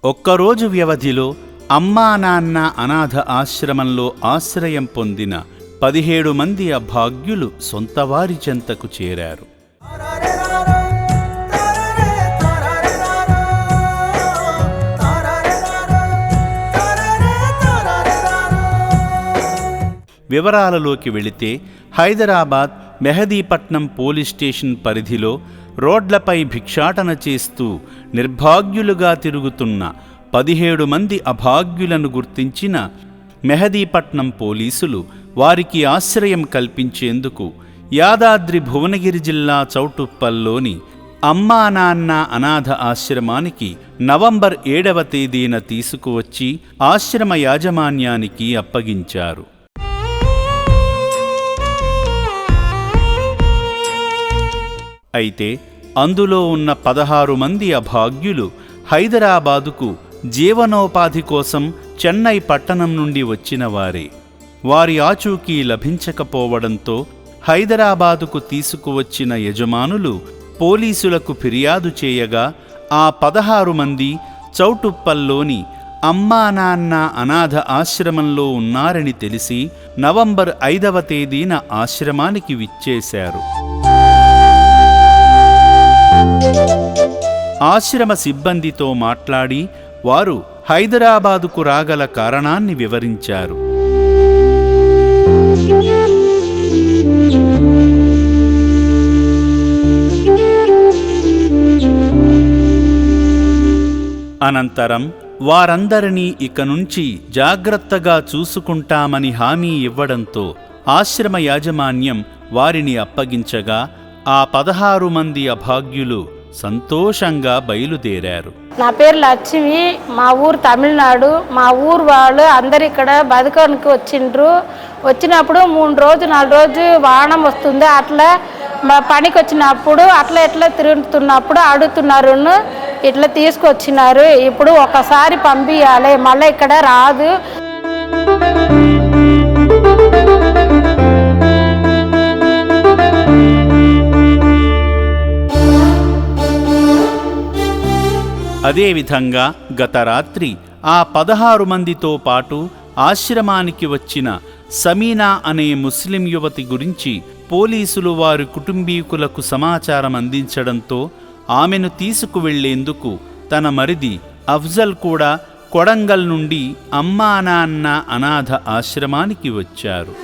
ఒక్కరోజు వ్యవధిలో అమ్మా నాన్న అనాథ ఆశ్రమంలో ఆశ్రయం పొందిన 17 మంది అభాగ్యులు సొంతవారి చెంతకు చేరారు. వివరాలలోకి వెళితే హైదరాబాద్ మెహదీపట్నం పోలీస్ స్టేషన్ పరిధిలో రోడ్లపై భిక్షాటన చేస్తూ నిర్భాగ్యులుగా తిరుగుతున్న 17 మంది అభాగ్యులను గుర్తించిన మెహదీపట్నం పోలీసులు వారికి ఆశ్రయం కల్పించేందుకు యాదాద్రి భువనగిరి జిల్లా చౌటుప్పల్లోని అమ్మా నాన్న అనాథ ఆశ్రమానికి నవంబర్ 7వ తేదీన తీసుకువచ్చి ఆశ్రమ యాజమాన్యానికి అప్పగించారు. అయితే అందులో ఉన్న 16 మంది అభాగ్యులు హైదరాబాదుకు జీవనోపాధి కోసం చెన్నై పట్టణం నుండి వచ్చిన వారే. వారి ఆచూకీ లభించకపోవడంతో హైదరాబాదుకు తీసుకువచ్చిన యజమానులు పోలీసులకు ఫిర్యాదు చేయగా ఆ 16 మంది చౌటుప్పల్లోని అమ్మా నాన్న అనాథ ఆశ్రమంలో ఉన్నారని తెలిసి నవంబర్ 5వ తేదీన ఆశ్రమానికి విచ్చేశారు. ఆశ్రమ సిబ్బందితో మాట్లాడి వారు హైదరాబాదుకు రాగల కారణాన్ని వివరించారు. అనంతరం వారందరినీ ఇక నుంచి జాగ్రత్తగా చూసుకుంటామని హామీ ఇవ్వడంతో ఆశ్రమ యాజమాన్యం వారిని అప్పగించగా ఆ 16 మంది అభాగ్యులు సంతోషంగా బయలుదేరారు. నా పేరు లక్ష్మి, మా ఊరు తమిళనాడు. మా ఊరు వాళ్ళు అందరు ఇక్కడ బతుకానికి వచ్చిండ్రు. వచ్చినప్పుడు 3 రోజు 4 రోజు వాహనం వస్తుంది. అట్లా పనికి వచ్చినప్పుడు అట్లా తిరుగుతున్నప్పుడు అడుగుతున్నారు, ఇట్లా తీసుకొచ్చినారు. ఇప్పుడు ఒకసారి పంపించాలి, మళ్ళీ ఇక్కడ రాదు. అదేవిధంగా గత రాత్రి ఆ 16 మందితో పాటు ఆశ్రమానికి వచ్చిన సమీనా అనే ముస్లిం యువతి గురించి పోలీసులు వారి కుటుంబీకులకు సమాచారం అందించడంతో ఆమెను తీసుకువెళ్లేందుకు తన మరిది అఫ్జల్ కూడా కొడంగల్ నుండి అమ్మా నాన్న అనాథ ఆశ్రమానికి వచ్చారు.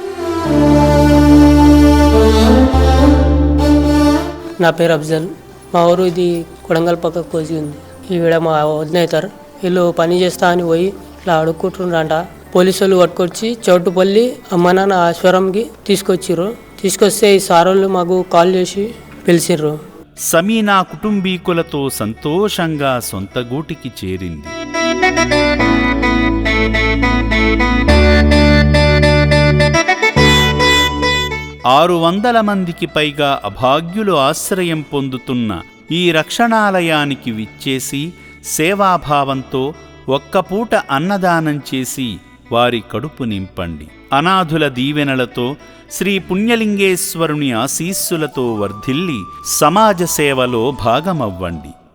నా పేరు అఫ్జల్. మా ఊరు ఇది కొడంగల్ పక్కకు కోసి ఉంది. ఈవిడ మా వదినవుతారు. వీళ్ళు పని చేస్తా అని పోయి ఇట్లా అడుక్కుంటుండ్రంట. పోలీసులు పట్టుకొచ్చి చౌటుపల్లి అమ్మ నాన్న ఆశ్వరంకి తీసుకొచ్చిర్రు. తీసుకొస్తే ఈ సారోళ్ళు మాకు కాల్ చేసి పిలిచిర్రు. సమీనా కుటుంబీకులతో సంతోషంగా సొంత గూటికి చేరింది. ఆరు 600 మందికి పైగా అభాగ్యులు ఆశ్రయం పొందుతున్న ఈ రక్షణాలయానికి విచ్చేసి సేవాభావంతో ఒక్కపూట అన్నదానం చేసి వారి కడుపు నింపండి. అనాథుల దీవెనలతో శ్రీ పుణ్యలింగేశ్వరుని ఆశీస్సులతో వర్ధిల్లి సమాజ సేవలో భాగమవ్వండి.